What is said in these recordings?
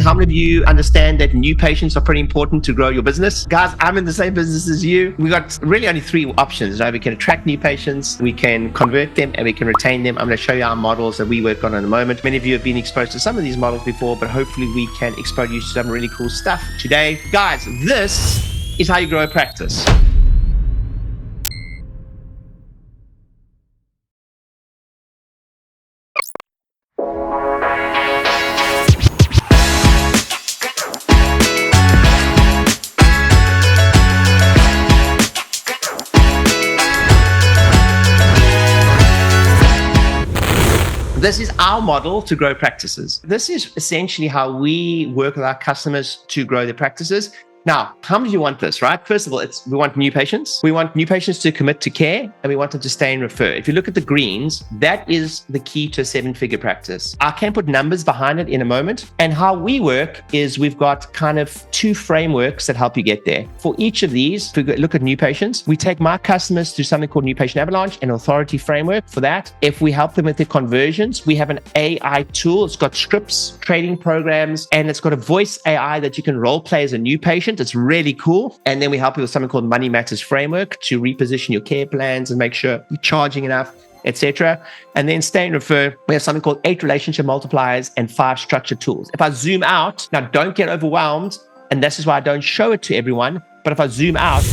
How many of you understand that new patients are pretty important to grow your business? Guys, I'm in the same business as you. We got really only three options, right? We can attract new patients, we can convert them, and we can retain them. I'm going to show you our models that we work on in a moment. Many of you have been exposed to some of these models before, but hopefully we can expose you to some really cool stuff today. Guys, this is how you grow a practice. This is our model to grow practices. This is essentially how we work with our customers to grow their practices. Now, how many of you want this, right? First of all, we want new patients. We want new patients to commit to care, and we want them to stay and refer. If you look at the greens, that is the key to a 7-figure practice. I can put numbers behind it in a moment. And how we work is we've got kind of 2 frameworks that help you get there. For each of these, if we look at new patients, we take my customers through something called New Patient Avalanche, an authority framework for that. If we help them with their conversions, we have an AI tool. It's got scripts, training programs, and it's got a voice AI that you can role play as a new patient. It's really cool. And then we help you with something called Money Matters Framework to reposition your care plans and make sure you're charging enough, etc. And then stay and refer, we have something called 8 relationship multipliers and 5 structured tools. If I zoom out, now don't get overwhelmed, and this is why I don't show it to everyone, but if I zoom out,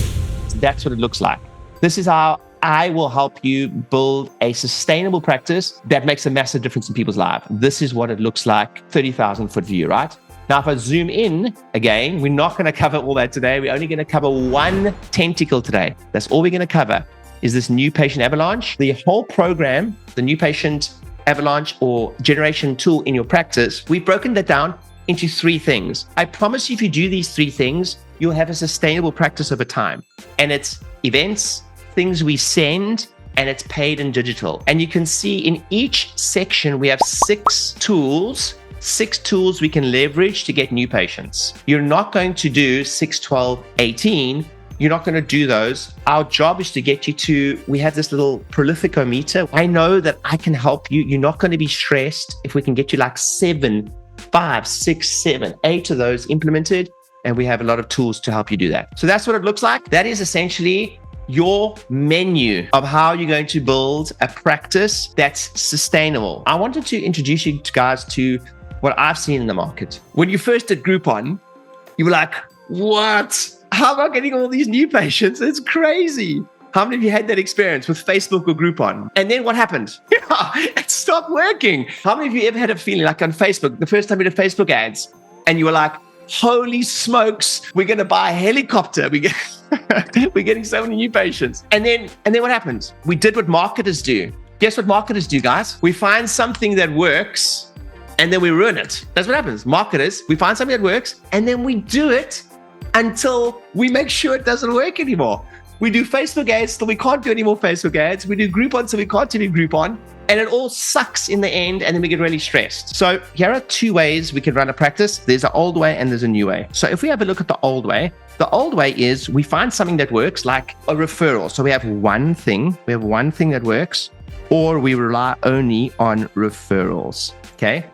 that's what it looks like. This is how I will help you build a sustainable practice that makes a massive difference in people's lives. This is what it looks like, 30,000 foot view, right? Now, if I zoom in again, we're not going to cover all that today. We're only going to cover one tentacle today. That's all we're going to cover is this New Patient Avalanche. The whole program, the New Patient Avalanche or generation tool in your practice, we've broken that down into 3 things. I promise you, if you do these 3 things, you'll have a sustainable practice over time. And it's events, things we send, and it's paid and digital. And you can see in each section, we have 6 tools we can leverage to get new patients. You're not going to do 6, 12, 18. You're not going to do those. Our job is to get you to, we have this little prolificometer. I know that I can help you. You're not going to be stressed if we can get you like 7, 5, 6, 7, 8 of those implemented. And we have a lot of tools to help you do that. So that's what it looks like. That is essentially your menu of how you're going to build a practice that's sustainable. I wanted to introduce you guys to what I've seen in the market. When you first did Groupon, you were like, what? How am I getting all these new patients? It's crazy. How many of you had that experience with Facebook or Groupon? And then what happened? It stopped working. How many of you ever had a feeling like on Facebook, the first time you did Facebook ads, and you were like, holy smokes, we're going to buy a helicopter. We're getting so many new patients. And then what happens? We did what marketers do. Guess what marketers do, guys? We find something that works, and then we ruin it. That's what happens. Marketers, we find something that works, and then we do it until we make sure it doesn't work anymore. We do Facebook ads till we can't do any more Facebook ads. We do Groupon till we can't do Groupon. And it all sucks in the end, and then we get really stressed. So here are 2 ways we can run a practice. There's an old way and there's a new way. So if we have a look at the old way is we find something that works, like a referral. So we have one thing that works, or we rely only on referrals, okay?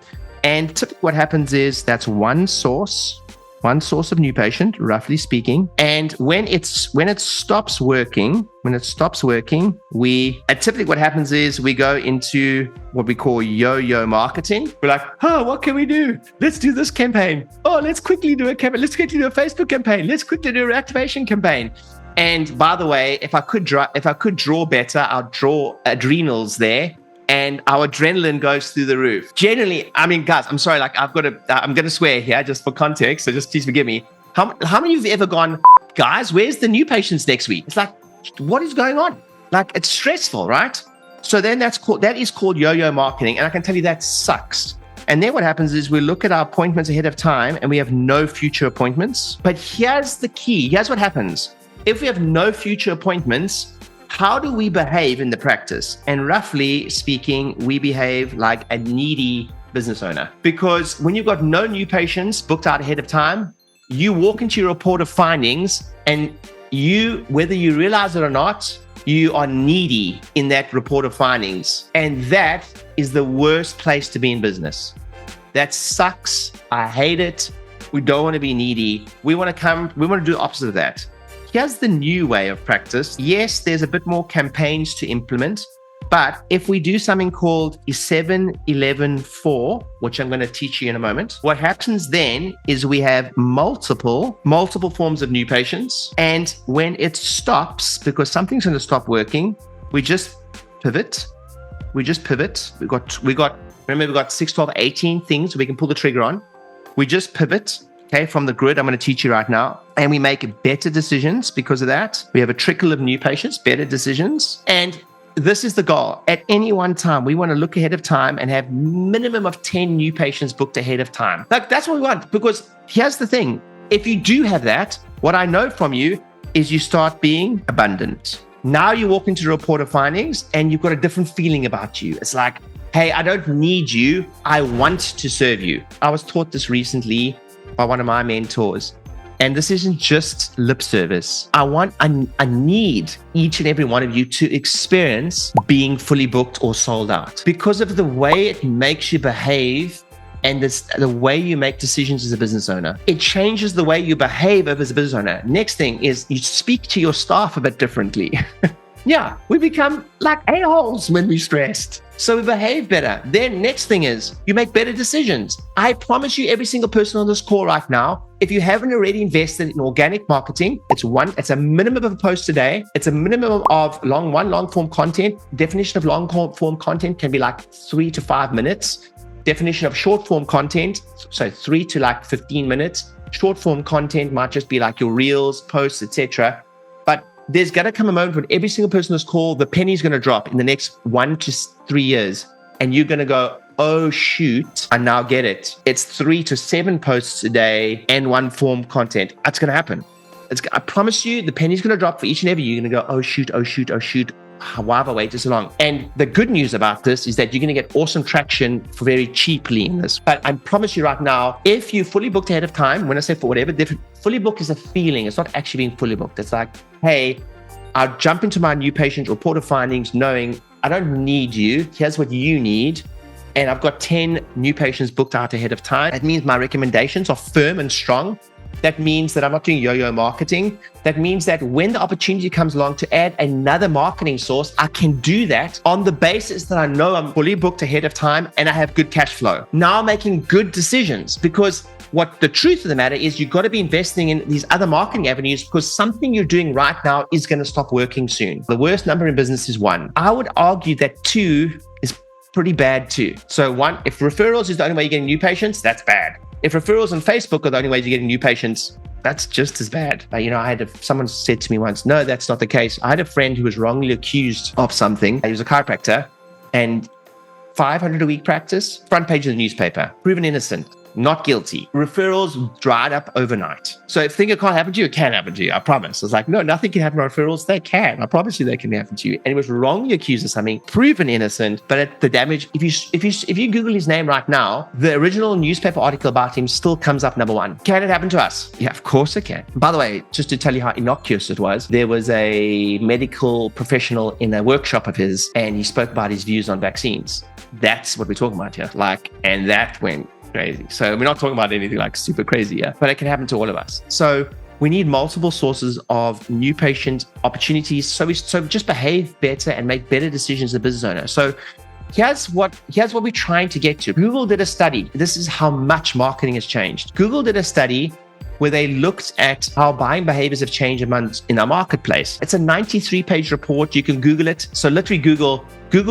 And typically what happens is that's one source of new patient, roughly speaking. And when it stops working, typically what happens is we go into what we call yo-yo marketing. We're like, what can we do? Let's do this campaign. Let's quickly do a campaign. Let's quickly do a Facebook campaign. Let's quickly do a reactivation campaign. And by the way, if I could draw better, I'll draw adrenals there. And our adrenaline goes through the roof. Generally, I mean, guys, I'm sorry, like I'm going to swear here just for context. So just please forgive me. How many of you have ever gone, guys, where's the new patients next week? It's like, what is going on? Like, it's stressful, right? So then that is called yo-yo marketing. And I can tell you that sucks. And then what happens is we look at our appointments ahead of time and we have no future appointments. But here's the key. Here's what happens. If we have no future appointments, how do we behave in the practice? And roughly speaking, we behave like a needy business owner. Because when you've got no new patients booked out ahead of time, you walk into your report of findings and whether you realize it or not, you are needy in that report of findings. And that is the worst place to be in business. That sucks. I hate it. We don't want to be needy. We want to do the opposite of that. Here's the new way of practice. Yes, there's a bit more campaigns to implement, but if we do something called 7-11-4, which I'm going to teach you in a moment, what happens then is we have multiple forms of new patients. And when it stops, because something's going to stop working, we just pivot. We got 6, 12, 18 things we can pull the trigger on. We just pivot, okay, from the grid I'm going to teach you right now. And we make better decisions because of that. We have a trickle of new patients, better decisions. And this is the goal. At any one time, we want to look ahead of time and have minimum of 10 new patients booked ahead of time. Like, that's what we want. Because here's the thing. If you do have that, what I know from you is you start being abundant. Now you walk into the report of findings and you've got a different feeling about you. It's like, hey, I don't need you. I want to serve you. I was taught this recently by one of my mentors. And this isn't just lip service. I need each and every one of you to experience being fully booked or sold out because of the way it makes you behave and the way you make decisions as a business owner. It changes the way you behave as a business owner. Next thing is you speak to your staff a bit differently. Yeah, we become like a-holes when we're stressed. So we behave better. Then next thing is you make better decisions. I promise you, every single person on this call right now, if you haven't already invested in organic marketing, it's a minimum of a post a day. It's a minimum of long form content. Definition of long form content can be like 3 to 5 minutes. Definition of short form content, so 3 to like 15 minutes. Short form content might just be like your reels, posts, etc. But there's going to come a moment when every single person on this call, the penny's going to drop in the next 1 to 3 years. And you're going to go, oh, shoot, I now get it. It's 3 to 7 posts a day and one form content. That's going to happen. I promise you, the penny's going to drop for each and every. You're going to go, oh, shoot. Why have I waited so long? And the good news about this is that you're going to get awesome traction for very cheaply in this. But I promise you right now, if you fully booked ahead of time, when I say for whatever different, fully booked is a feeling. It's not actually being fully booked. It's like, hey, I'll jump into my new patient report of findings knowing I don't need you. Here's what you need. And I've got 10 new patients booked out ahead of time. That means my recommendations are firm and strong. That means that I'm not doing yo-yo marketing. That means that when the opportunity comes along to add another marketing source, I can do that on the basis that I know I'm fully booked ahead of time and I have good cash flow. Now I'm making good decisions because what the truth of the matter is, you've got to be investing in these other marketing avenues because something you're doing right now is going to stop working soon. The worst number in business is 1. I would argue that 2 is pretty bad too. So 1, if referrals is the only way you're getting new patients, that's bad. If referrals on Facebook are the only way you're getting new patients, that's just as bad. Someone said to me once, no, that's not the case. I had a friend who was wrongly accused of something. He was a chiropractor and 500 a week practice, front page of the newspaper, proven innocent. Not guilty. Referrals dried up overnight. So if things can't happen to you, it can happen to you. I promise. It's like, no, nothing can happen to referrals. They can. I promise you they can happen to you. And he was wrongly accused of something, proven innocent, but the damage, if you Google his name right now, the original newspaper article about him still comes up number 1. Can it happen to us? Yeah, of course it can. By the way, just to tell you how innocuous it was, there was a medical professional in a workshop of his, and he spoke about his views on vaccines. That's what we're talking about here. And that went crazy. So we're not talking about anything like super crazy here, but it can happen to all of us. So we need multiple sources of new patient opportunities. So just behave better and make better decisions as a business owner. So here's what we're trying to get to. Google did a study. This is how much marketing has changed. Google did a study where they looked at how buying behaviors have changed in our marketplace. It's a 93-page report. You can Google it. So literally Google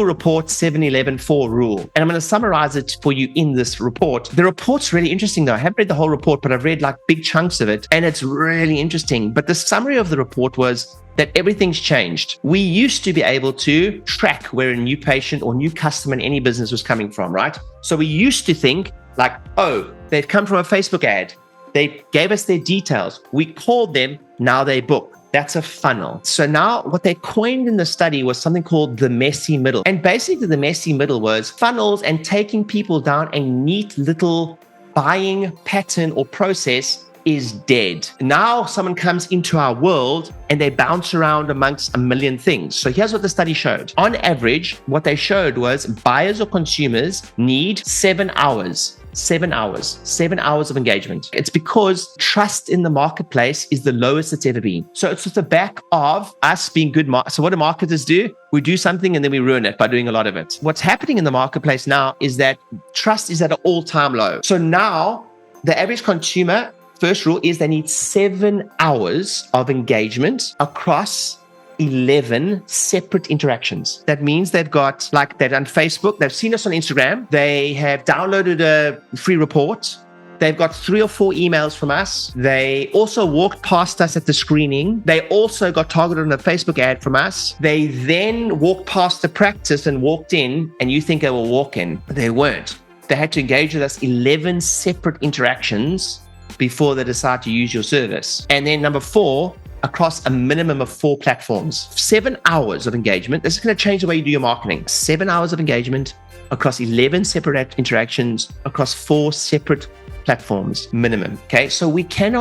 report 7-11-4 rule. And I'm going to summarize it for you in this report. The report's really interesting though. I haven't read the whole report, but I've read like big chunks of it and it's really interesting. But the summary of the report was that everything's changed. We used to be able to track where a new patient or new customer in any business was coming from, right? So we used to think like, oh, they've come from a Facebook ad. They gave us their details. We called them. Now they book. That's a funnel. So now what they coined in the study was something called the messy middle. And basically the messy middle was funnels and taking people down a neat little buying pattern or process is dead. Now someone comes into our world and they bounce around amongst a million things. So here's what the study showed. On average, what they showed was buyers or consumers need 7 hours 7 hours. 7 hours of engagement. It's because trust in the marketplace is the lowest it's ever been. So it's just the back of us being good. So what do marketers do? We do something and then we ruin it by doing a lot of it. What's happening in the marketplace now is that trust is at an all-time low. So now the average consumer, first rule is they need 7 hours of engagement across 11 separate interactions. That means they've got, like, they've done Facebook, they've seen us on Instagram, they have downloaded a free report, they've got 3 or 4 emails from us, they also walked past us at the screening, they also got targeted on a Facebook ad from us, they then walked past the practice and walked in, and you think they will walk in. They weren't. They had to engage with us 11 separate interactions before they decide to use your service. And then number 4, across a minimum of 4 platforms. 7 hours of engagement. This is going to change the way you do your marketing. 7 hours of engagement across 11 separate interactions across 4 separate platforms minimum. Okay. So we can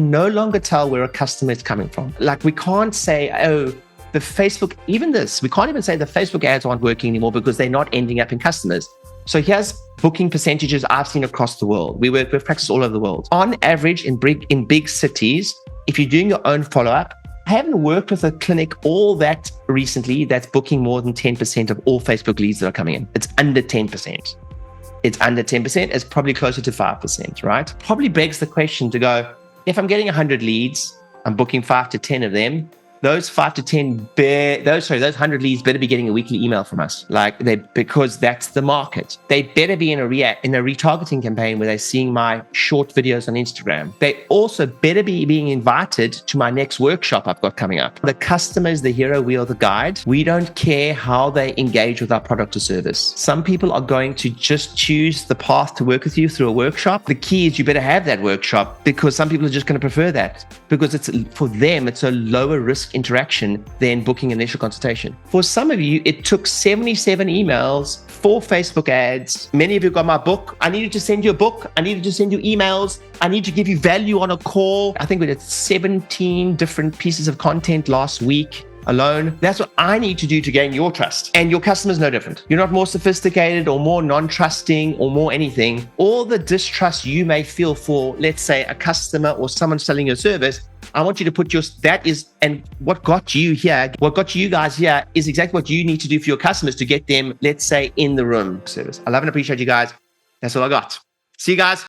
no longer tell where a customer is coming from. Like, we can't say, oh, the Facebook, even this, we can't even say the Facebook ads aren't working anymore because they're not ending up in customers. So here's booking percentages I've seen across the world. We work with practice all over the world. On average, in big cities, if you're doing your own follow-up, I haven't worked with a clinic all that recently that's booking more than 10% of all Facebook leads that are coming in. It's under 10%. It's under 10%. It's probably closer to 5%, right? Probably begs the question to go, if I'm getting 100 leads, I'm booking 5 to 10 of them. Those 5 to 10, those 100 leads better be getting a weekly email from us, because that's the market. They better be in a retargeting campaign where they're seeing my short videos on Instagram. They also better be being invited to my next workshop I've got coming up. The customer is the hero, we are the guide. We don't care how they engage with our product or service. Some people are going to just choose the path to work with you through a workshop. The key is you better have that workshop, because some people are just going to prefer that, because for them, it's a lower risk interaction than booking an initial consultation. For some of you, it took 77 emails, 4 Facebook ads. Many of you got my book. I needed to send you a book. I needed to send you emails. I need to give you value on a call. I think we did 17 different pieces of content last week alone. That's what I need to do to gain your trust. And your customer's no different. You're not more sophisticated or more non-trusting or more anything. All the distrust you may feel for, let's say, a customer or someone selling your service, I want you to put and what got you guys here is exactly what you need to do for your customers to get them, let's say, in the room service. I love and appreciate you guys. That's all I got. See you guys.